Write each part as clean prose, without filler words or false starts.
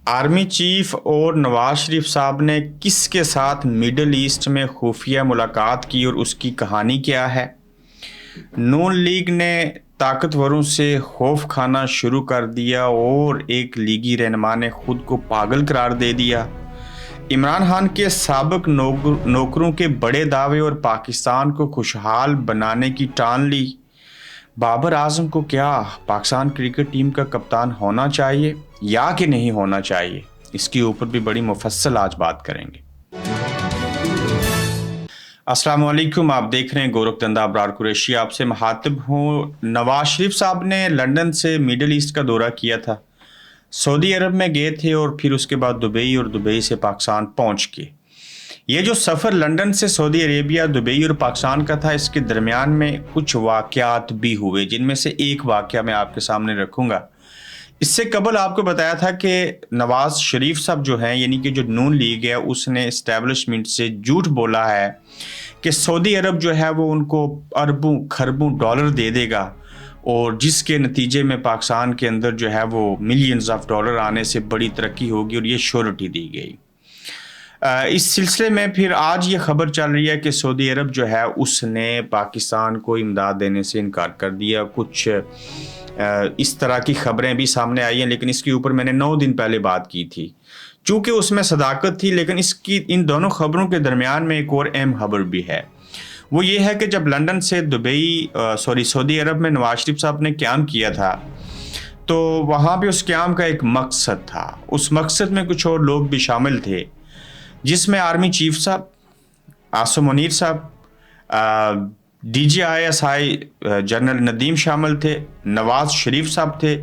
Army chief और नवाज शरीफ साहब ने किसके साथ मिडल ईस्ट में खुफिया मुलाकात की और उसकी कहानी क्या है। नून लीग ने ताकतवरों से खौफ खाना शुरू कर दिया और एक लीगी रहनुमा ने खुद को पागल करार दे दिया। इमरान खान के साबिक नौकरों के बड़े दावे और पाकिस्तान को खुशहाल बनाने की ठान ली। बाबर आजम को क्या पाकिस्तान क्रिकेट टीम का कप्तान होना चाहिए या कि नहीं होना चाहिए, इसके ऊपर भी बड़ी मुफस्सल आज बात करेंगे। अस्सलाम वालेकुम, आप देख रहे हैं गोरखधंधा अबरार कुरैशी, आपसे मुखातिब हूँ। नवाज शरीफ साहब ने लंदन से मिडल ईस्ट का दौरा किया था, सऊदी अरब में गए थे और फिर उसके बाद दुबई और दुबई से पाकिस्तान पहुँच के ये जो सफ़र लंदन से सऊदी अरेबिया, दुबई और पाकिस्तान का था, इसके दरमियान में कुछ वाक़यात भी हुए, जिनमें से एक वाक़या मैं आपके सामने रखूँगा। इससे कबल आपको बताया था कि नवाज शरीफ साहब जो हैं, यानी कि जो नून लीग है, उसने इस्टेब्लिशमेंट से झूठ बोला है कि सऊदी अरब जो है वो उनको अरबों खरबों डॉलर दे देगा और जिसके नतीजे में पाकिस्तान के अंदर जो है वो मिलियंस ऑफ डॉलर आने से बड़ी तरक्की होगी और ये श्योरिटी दी गई। इस सिलसिले में फिर आज ये खबर चल रही है कि सऊदी अरब जो है उसने पाकिस्तान को इमदाद देने से इनकार कर दिया। कुछ इस तरह की खबरें भी सामने आई हैं, लेकिन इसके ऊपर मैंने 9 दिन पहले बात की थी। चूँकि उसमें सदाकत थी, लेकिन इन दोनों खबरों के दरमियान में एक और अहम खबर भी है। वो ये है कि जब लंदन से सऊदी अरब में नवाज शरीफ साहब ने क़याम किया था, तो वहाँ पे उस क़याम का एक मकसद था। उस मकसद में कुछ और लोग भी शामिल थे, जिसमें आर्मी चीफ साहब, आसिम मुनीर साहब, DGISI जनरल नदीम शामिल थे, नवाज शरीफ साहब थे।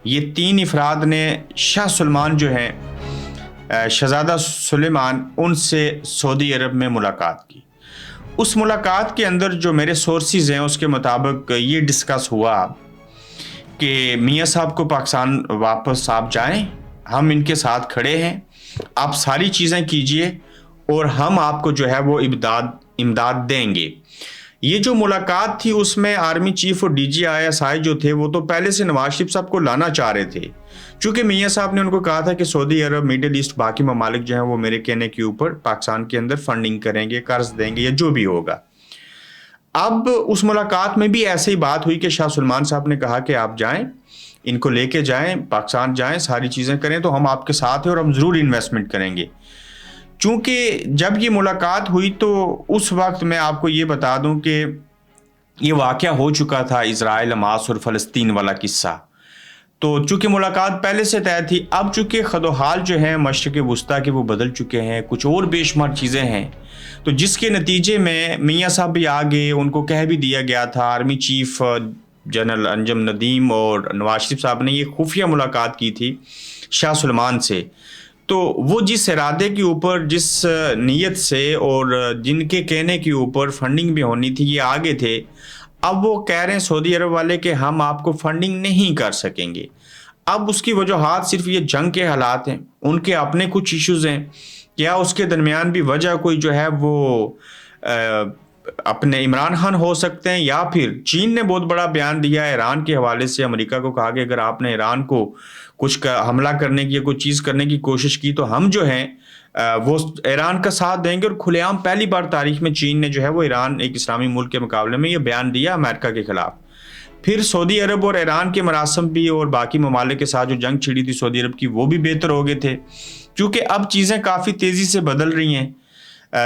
ये 3 अफराद ने शाह सलमान जो हैं, शहजादा सुलेमान, उनसे सऊदी अरब में मुलाकात की। उस मुलाकात के अंदर जो मेरे सोर्सेज हैं उसके मुताबिक ये डिस्कस हुआ कि मियाँ साहब को पाकिस्तान वापस आप जाएं, हम इनके साथ खड़े हैं, आप सारी चीज़ें कीजिए और हम आपको जो है वो इमदाद देंगे। ये जो मुलाकात थी उसमें आर्मी चीफ और DGISI जो थे वो तो पहले से नवाज शरीफ साहब को लाना चाह रहे थे, चूँकि मियाँ साहब ने उनको कहा था कि सऊदी अरब, मिडल ईस्ट, बाकी ममालिक जो हैं वो मेरे कहने के ऊपर पाकिस्तान के अंदर फंडिंग करेंगे, कर्ज देंगे या जो भी होगा। अब उस मुलाकात में भी ऐसे ही बात हुई कि शाह सलमान साहब ने कहा कि आप जाएं, इनको लेके जाएं, पाकिस्तान जाएं, सारी चीज़ें करें, तो हम आपके साथ हैं और हम ज़रूर इन्वेस्टमेंट करेंगे। चूँकि जब ये मुलाकात हुई तो उस वक्त मैं आपको ये बता दूं कि ये वाक़या हो चुका था, इज़राइल, हमास और फ़लस्तीन वाला किस्सा। तो चूँकि मुलाकात पहले से तय थी, अब चूँकि खदोहाल जो हैं मशरिक़ वुस्ता के वो बदल चुके हैं, कुछ और बेशुमार चीज़ें हैं, तो जिसके नतीजे में मियाँ साहब भी आ गए, उनको कह भी दिया गया था। Army chief general Anjum Nadeem और नवाज शरीफ साहब ने ये खुफिया मुलाकात की थी शाह सलमान से। तो वो जिस इरादे के ऊपर, जिस नीयत से और जिनके कहने के ऊपर फंडिंग भी होनी थी, ये आगे थे। अब वो कह रहे हैं सऊदी अरब वाले कि हम आपको फंडिंग नहीं कर सकेंगे। अब उसकी वजूहात सिर्फ ये जंग के हालात हैं, उनके अपने कुछ इश्यूज़ हैं, क्या उसके दरमियान भी वजह कोई जो है वो अपने इमरान खान हो सकते हैं, या फिर चीन ने बहुत बड़ा बयान दिया है ईरान के हवाले से। अमेरिका को कहा कि अगर आपने ईरान को कुछ हमला करने की या कोई चीज़ करने की कोशिश की तो हम जो हैं वो ईरान का साथ देंगे। और खुलेआम पहली बार तारीख में चीन ने जो है वो ईरान, एक इस्लामी मुल्क के मुकाबले में, ये बयान दिया अमेरिका के ख़िलाफ़। फिर सऊदी अरब और ईरान के मरासम भी और बाकी ममालिक के साथ जो जंग छिड़ी थी सऊदी अरब की, वो भी बेहतर हो गए थे, क्योंकि अब चीज़ें काफ़ी तेज़ी से बदल रही हैं,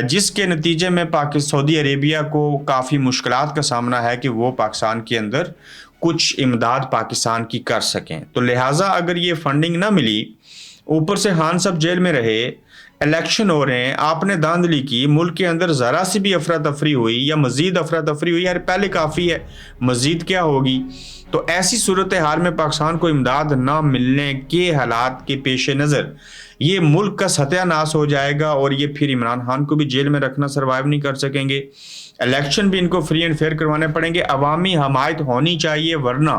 जिसके नतीजे में सऊदी अरेबिया को काफ़ी मुश्किलात का सामना है कि वो पाकिस्तान के अंदर कुछ इमदाद पाकिस्तान की कर सकें। तो लिहाजा अगर ये फंडिंग ना मिली, ऊपर से खान साहब जेल में रहे, इलेक्शन हो रहे हैं, आपने धांधली की, मुल्क के अंदर ज़रा सी भी अफरा तफरी हुई या मज़ीद अफरा तफरी हुई, यार पहले काफ़ी है, मज़ीद क्या होगी। तो ऐसी सूरत हाल में पाकिस्तान को इमदाद ना मिलने के हालात के पेश नज़र یہ ملک کا ستیہ ناش ہو جائے گا اور یہ پھر عمران خان کو بھی جیل میں رکھنا سروائیو نہیں کر سکیں گے. الیکشن بھی ان کو فری اینڈ فیئر کروانے پڑیں گے. عوامی حمایت ہونی چاہیے ورنہ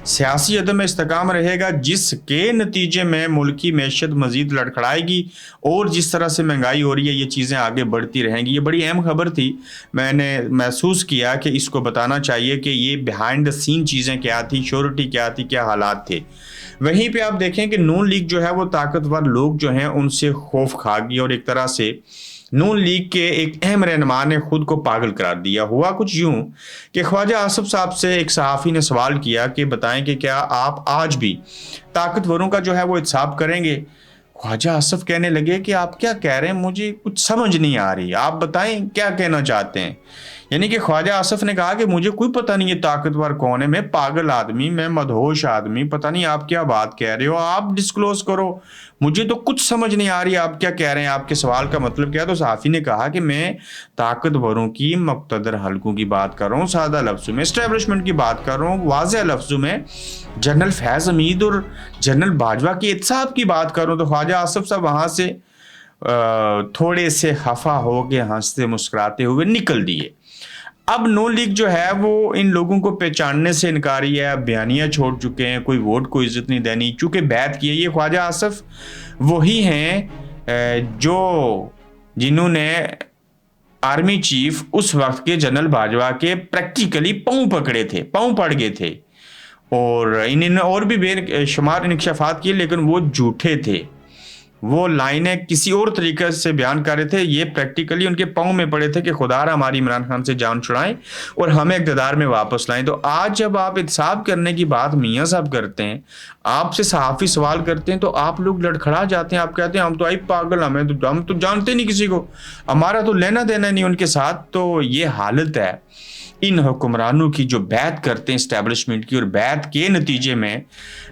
سیاسی عدم استحکام رہے گا جس کے نتیجے میں ملکی معیشت مزید لڑکھڑائے گی اور جس طرح سے مہنگائی ہو رہی ہے یہ چیزیں آگے بڑھتی رہیں گی. یہ بڑی اہم خبر تھی, میں نے محسوس کیا کہ اس کو بتانا چاہیے کہ یہ بیہائنڈ دا سین چیزیں کیا تھی, شیورٹی کیا تھی, کیا حالات تھے. وہیں پہ آپ دیکھیں کہ نون لیگ جو ہے وہ طاقتور لوگ جو ہیں ان سے خوف کھا گئی اور ایک طرح سے نون لیگ کے ایک اہم رہنما نے خود کو پاگل قرار دیا. ہوا کچھ یوں کہ خواجہ آصف صاحب سے ایک صحافی نے سوال کیا کہ بتائیں کہ کیا آپ آج بھی طاقتوروں کا جو ہے وہ احتساب کریں گے؟ خواجہ آصف کہنے لگے کہ آپ کیا کہہ رہے ہیں, مجھے کچھ سمجھ نہیں آ رہی, آپ بتائیں کیا کہنا چاہتے ہیں. یعنی کہ خواجہ آصف نے کہا کہ مجھے کوئی پتہ نہیں ہے طاقتور کون ہے, میں پاگل آدمی, میں مدہوش آدمی, پتہ نہیں آپ کیا بات کہہ رہے ہو, آپ ڈسکلوز کرو, مجھے تو کچھ سمجھ نہیں آ رہی آپ کیا کہہ رہے ہیں, آپ کے سوال کا مطلب کیا ہے. تو صحافی نے کہا کہ میں طاقتوروں کی مقتدر حلقوں کی بات کر رہا ہوں, سادہ لفظوں میں اسٹیبلشمنٹ کی بات کر رہا ہوں, واضح لفظوں میں جنرل فیض حمید اور جنرل باجوہ کی احتساب کی بات کر رہا ہوں. تو خواجہ آصف صاحب وہاں سے تھوڑے سے خفا ہو کے ہنستے مسکراتے ہوئے نکل دیے. اب نون لیگ جو ہے وہ ان لوگوں کو پہچاننے سے انکاری ہے, بیانیاں چھوڑ چکے ہیں, کوئی ووٹ کو عزت نہیں دینی, چونکہ بیعت کی ہے. یہ خواجہ آصف وہی ہیں جو جنہوں نے آرمی چیف اس وقت کے جنرل باجوہ کے پریکٹیکلی پاؤں پکڑے تھے, پاؤں پڑ گئے تھے, اور انہوں نے اور بھی بے شمار انکشافات کیے لیکن وہ جھوٹے تھے. وہ لائنیں کسی اور طریقے سے بیان کر رہے تھے, یہ پریکٹیکلی ان کے پاؤں میں پڑے تھے کہ خدا را ہماری عمران خان سے جان چھڑائیں اور ہمیں اقتدار میں واپس لائیں. تو آج جب آپ احتساب کرنے کی بات میاں صاحب کرتے ہیں, آپ سے صحافی سوال کرتے ہیں تو آپ لوگ لڑکھڑا جاتے ہیں, آپ کہتے ہیں ہم تو آئی پاگل, ہم تو جانتے نہیں کسی کو, ہمارا تو لینا دینا نہیں ان کے ساتھ. تو یہ حالت ہے ان حکمرانوں کی جو بیعت کرتے ہیں اسٹیبلشمنٹ کی, اور بیعت کے نتیجے میں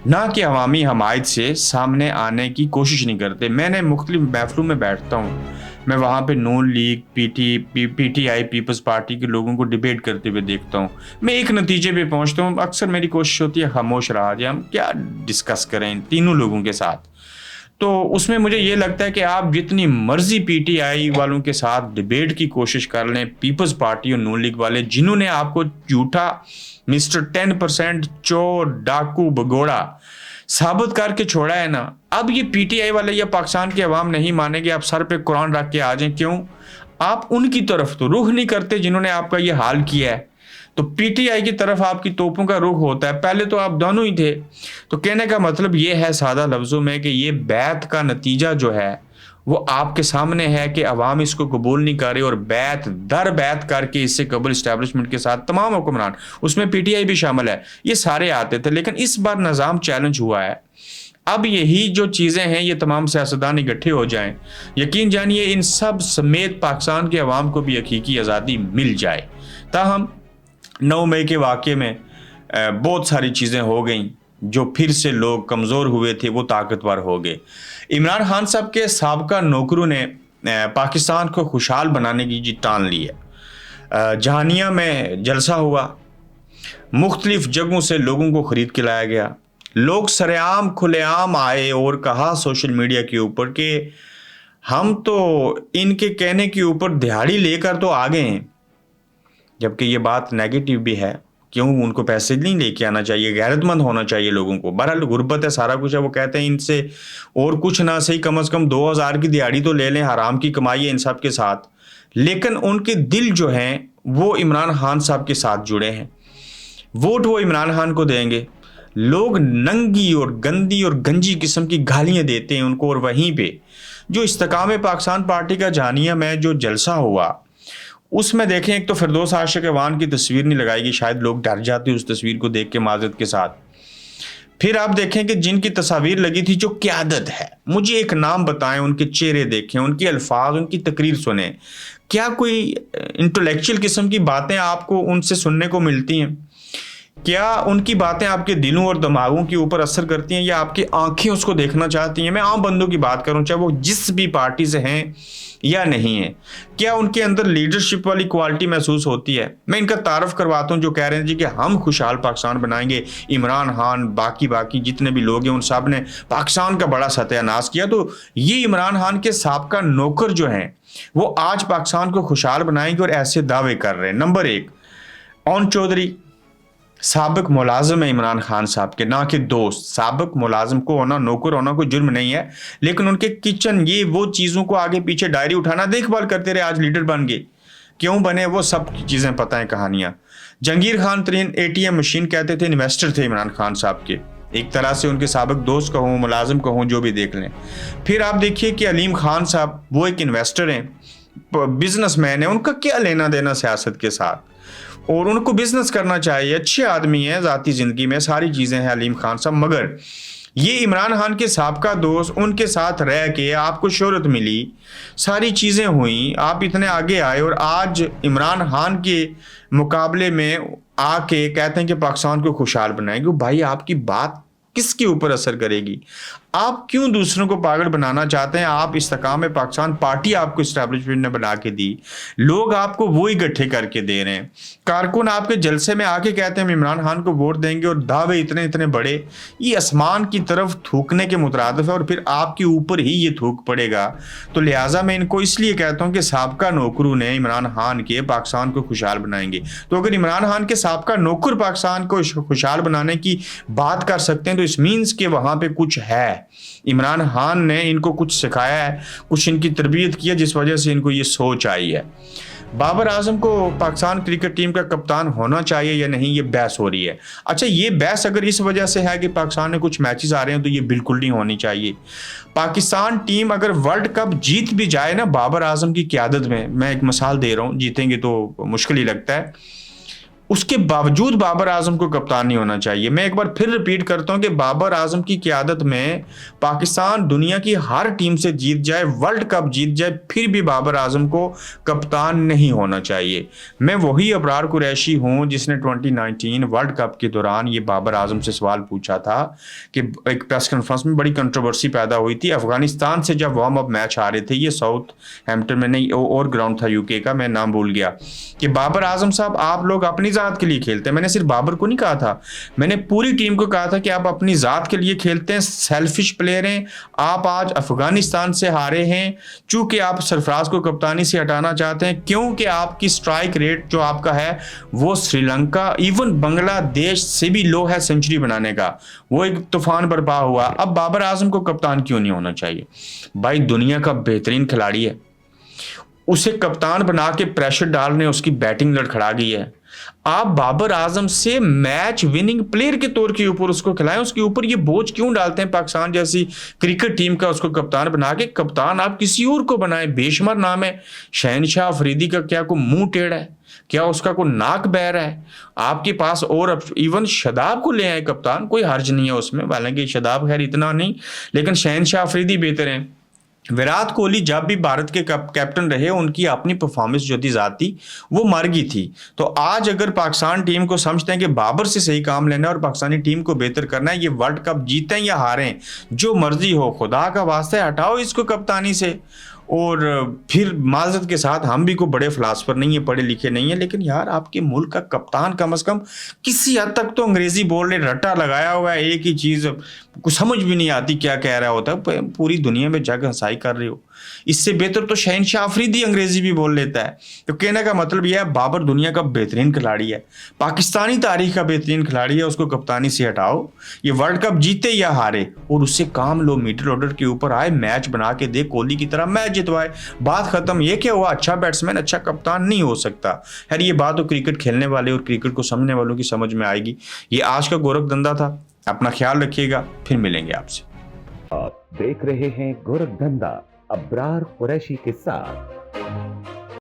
نہ کہ عوامی حمایت سے سامنے آنے کی کوشش نہیں کرتے. میں نے مختلف محفلوں میں بیٹھتا ہوں, میں وہاں پہ Noon league, P T I, Peoples Party کے لوگوں کو ڈیبیٹ کرتے ہوئے دیکھتا ہوں, میں ایک نتیجے پہ پہنچتا ہوں. اکثر میری کوشش ہوتی ہے خاموش رہا جائے, ہم کیا ڈسکس کریں ان تینوں لوگوں کے ساتھ. تو اس میں مجھے یہ لگتا ہے کہ آپ جتنی مرضی پی ٹی آئی والوں کے ساتھ ڈیبیٹ کی کوشش کر لیں, پیپلز پارٹی اور نون لیگ والے جنہوں نے آپ کو جھوٹا مسٹر 10% چور, ڈاکو, بگوڑا ثابت کر کے چھوڑا ہے نا, اب یہ پی ٹی آئی والے یا پاکستان کے عوام نہیں مانیں گے. آپ سر پہ قرآن رکھ کے آ جائیں, کیوں آپ ان کی طرف تو رخ نہیں کرتے جنہوں نے آپ کا یہ حال کیا ہے. تو پی ٹی آئی کی طرف آپ کی توپوں کا رخ ہوتا ہے, پہلے تو آپ دونوں ہی تھے. تو کہنے کا مطلب یہ ہے سادہ لفظوں میں کہ یہ بیعت کا نتیجہ جو ہے وہ آپ کے سامنے ہے کہ عوام اس کو قبول نہیں کر رہی, اور بیعت در بیعت کر کے اس سے قبل اسٹیبلشمنٹ کے ساتھ تمام حکمران, اس میں پی ٹی آئی بھی شامل ہے, یہ سارے آتے تھے. لیکن اس بار نظام چیلنج ہوا ہے. اب یہی جو چیزیں ہیں یہ تمام سیاستدان اکٹھے ہو جائیں, یقین جانیے ان سب سمیت پاکستان کے عوام کو بھی حقیقی آزادی مل جائے. تاہم 9 مئی کے واقعے میں بہت ساری چیزیں ہو گئیں, جو پھر سے لوگ کمزور ہوئے تھے وہ طاقتور ہو گئے. عمران خان صاحب کے سابقہ نوکروں نے پاکستان کو خوشحال بنانے کی جی ٹان لی ہے. جہانیہ میں جلسہ ہوا, مختلف جگہوں سے لوگوں کو خرید کے لایا گیا, لوگ سر عام کھلے عام آئے اور کہا سوشل میڈیا کے اوپر کہ ہم تو ان کے کہنے کے اوپر دہاڑی لے کر تو آ گئے ہیں, جبکہ یہ بات نیگیٹو بھی ہے. کیوں ان کو پیسے نہیں لے کے آنا چاہیے, غیرت مند ہونا چاہیے لوگوں کو. بہرحال غربت ہے, سارا کچھ ہے, وہ کہتے ہیں ان سے اور کچھ نہ صحیح کم از کم 2000 کی دیہڑی تو لے لیں, حرام کی کمائی ہے ان سب کے ساتھ. لیکن ان کے دل جو ہیں وہ عمران خان صاحب کے ساتھ جڑے ہیں, ووٹ وہ عمران خان کو دیں گے. لوگ ننگی اور گندی اور گنجی قسم کی گالیاں دیتے ہیں ان کو, اور وہیں پہ جو استحکام پاکستان پارٹی کا جہانیہ میں جو جلسہ ہوا اس میں دیکھیں, ایک تو فردوس عاشق وان کی تصویر نہیں لگائی گئی, شاید لوگ ڈر جاتے اس تصویر کو دیکھ کے معذرت کے ساتھ. پھر آپ دیکھیں کہ جن کی تصاویر لگی تھی جو قیادت ہے, مجھے ایک نام بتائیں, ان کے چہرے دیکھیں, ان کے الفاظ, ان کی تقریر سنیں, کیا کوئی انٹلیکچوئل قسم کی باتیں آپ کو ان سے سننے کو ملتی ہیں؟ क्या उनकी बातें आपके दिलों और दिमागों के ऊपर असर करती हैं या आपकी आंखें उसको देखना चाहती हैं? मैं आम बंदों की बात करूं, चाहे वो जिस भी पार्टी से हैं या नहीं है। क्या उनके अंदर लीडरशिप वाली क्वालिटी महसूस होती है? मैं इनका तारफ करवाता हूं जो कह रहे हैं जी कि हम खुशहाल पाकिस्तान बनाएंगे। इमरान खान बाकी जितने भी लोग हैं उन सब ने पाकिस्तान का बड़ा सत्यानाश किया। तो ये इमरान खान के साबका नौकर जो हैं वो आज पाकिस्तान को खुशहाल बनाएंगे और ऐसे दावे कर रहे हैं। नंबर एक, ओन चौधरी साबिक मुलाजिम है इमरान खान साहब के, ना कि दोस्त। साबिक मुलाजिम को होना, नौकर होना कोई जुर्म नहीं है, लेकिन उनके किचन ये वो चीज़ों को आगे पीछे डायरी उठाना देखभाल करते रहे, आज लीडर बन गए। क्यों बने वो सब चीज़ें पता है, कहानियाँ। जहांगीर खान तरीन ATM मशीन कहते थे, इन्वेस्टर थे इमरान खान साहब के, एक तरह से उनके साबिक दोस्त कहूँ, मुलाजिम कहूँ, जो भी देख लें। फिर आप देखिए कि अलीम खान साहब वो एक इन्वेस्टर हैं, बिजनेसमैन है, उनका क्या लेना देना सियासत के साथ, और उनको बिजनेस करना चाहिए, अच्छे आदमी हैं, ज़ाती ज़िंदगी में सारी चीज़ें हैं अलीम खान साहब। मगर ये इमरान खान के साबका दोस्त, उनके साथ रह के आपको शोहरत मिली, सारी चीज़ें हुई, आप इतने आगे आए, और आज इमरान खान के मुकाबले में आके कहते हैं कि पाकिस्तान को खुशहाल बनाएंगे। भाई आपकी बात किसके ऊपर असर करेगी? आप क्यों दूसरों को पागल बनाना चाहते हैं? आप इस्तेकाम पाकिस्तान पार्टी आपको इस्टेब्लिशमेंट ने बना के दी, लोग आपको वो ही इकट्ठे करके दे रहे हैं। कारकुन आपके जलसे में आके कहते हैं हम इमरान खान को वोट देंगे, और दावे इतने इतने बड़े, ये आसमान की तरफ थूकने के मुतरादिफ है, और फिर आपके ऊपर ही ये थूक पड़ेगा। तो लिहाजा मैं इनको इसलिए कहता हूँ कि साबका नौकरों ने इमरान खान के पाकिस्तान को खुशहाल बनाएंगे। तो अगर इमरान खान के साबका नौकर पाकिस्तान को खुशहाल बनाने की बात कर सकते हैं तो इस मीन्स के वहाँ पे कुछ है। इमरान खान ने इनको कुछ सिखाया है, कुछ इनकी तरबियत की है, जिस वजह से इनको ये सोच आई है। बाबर आजम को पाकिस्तान क्रिकेट टीम का कप्तान होना चाहिए या नहीं, ये बहस हो रही है। अच्छा, ये बहस अगर इस वजह से है कि पाकिस्तान में कुछ मैचेस आ रहे हैं तो ये बिल्कुल नहीं होनी चाहिए। पाकिस्तान टीम अगर वर्ल्ड कप जीत भी जाए ना बाबर आजम की क़यादत में, मैं एक मिसाल दे रहा हूँ, जीतेंगे तो मुश्किल ही लगता है, उसके बावजूद बाबर आजम को कप्तान नहीं होना चाहिए। मैं एक बार फिर रिपीट करता हूं कि बाबर आजम की क़यादत में पाकिस्तान दुनिया की हर टीम से जीत जाए, वर्ल्ड कप जीत जाए, फिर भी बाबर आजम को कप्तान नहीं होना चाहिए। मैं वही अबरार कुरैशी हूं जिसने 2019 वर्ल्ड कप के दौरान ये बाबर आजम से सवाल पूछा था कि एक प्रेस कॉन्फ्रेंस में बड़ी कंट्रोवर्सी पैदा हुई थी। अफगानिस्तान से जब वार्म अप मैच आ रहे थे, ये साउथ हैम्पटन में नहीं और ग्राउंड था UK का, मैं नाम भूल गया, कि बाबर आजम साहब आप लोग अपनी ज़ात के लिए खेलते हैं। मैंने सिर्फ बाबर को नहीं कहा था, मैंने पूरी टीम को कहा था कि आप अपनी ज़ात के लिए खेलते हैं, सेल्फिश प्लेयर हैं। आप आज अफगानिस्तान से हारे हैं चूंकि आप सरफराज को कप्तानी से हटाना चाहते हैं, क्योंकि आपकी स्ट्राइक रेट जो आपका है वो श्रीलंका, इवन बांग्लादेश से भी लो है सेंचुरी बनाने का। वो एक तूफान बर्पा हुआ। अब बाबर आजम को कप्तान क्यों नहीं होना चाहिए? भाई दुनिया का बेहतरीन खिलाड़ी है, उसे कप्तान बना के प्रेशर डालने उसकी बैटिंग लड़खड़ा गई है। आप बाबर आजम से मैच विनिंग प्लेयर के तौर के ऊपर उसको खिलाएं, उसके ऊपर ये बोझ क्यों डालते हैं? पाकिस्तान जैसी क्रिकेट टीम का उसको कप्तान बना के, कप्तान आप किसी और को बनाएं। बेशुमार नाम है शहनशाह अफरीदी का, क्या कोई मुंह टेढ़ा है? क्या उसका कोई नाक बह रहा है? आपके पास और इवन शदाब को ले आए कप्तान, कोई हर्ज नहीं है उसमें, हालांकि शदाब खैर इतना नहीं, लेकिन शहनशाह अफरीदी बेहतर है। विराट कोहली जब भी भारत के कैप्टन रहे, उनकी अपनी परफॉर्मेंस जो थी जाती वो मर गई थी। तो आज अगर पाकिस्तान टीम को समझते हैं कि बाबर से सही काम लेना है और पाकिस्तानी टीम को बेहतर करना है, ये वर्ल्ड कप जीतें या हारें जो मर्जी हो, खुदा का वास्ते हटाओ इसको कप्तानी से। और फिर माजरत के साथ हम भी कोई बड़े फिलासफर नहीं है, पढ़े लिखे नहीं है, लेकिन यार आपके मुल्क का कप्तान कम से कम किसी हद तक तो अंग्रेजी बोल रहे, रट्टा लगाया हुआ है, एक ही चीज़ कुछ समझ भी नहीं आती क्या कह रहा होता है, पूरी दुनिया में जग हंसाई कर रहे हो। इससे बेहतर तो शहनशाह अफरीदी अंग्रेजी भी बोल लेता है। तो कहने का मतलब यह है बाबर दुनिया का बेहतरीन खिलाड़ी है, पाकिस्तानी तारीख का बेहतरीन खिलाड़ी है, उसको कप्तानी से हटाओ। ये वर्ल्ड कप जीते या हारे और उससे काम लो, मिडिल ऑर्डर के ऊपर आए, मैच बना के दे, कोहली की तरह मैच जितवाए, बात खत्म। ये क्या हुआ? अच्छा बैट्समैन अच्छा कप्तान नहीं हो सकता। खैर ये बात तो क्रिकेट खेलने वाले और क्रिकेट को समझने वालों की समझ में आएगी। ये आज का गोरख धंधा था, अपना ख्याल रखिएगा, फिर मिलेंगे आपसे। आप देख रहे हैं गोरख धंधा अब्रार कुरैशी के साथ।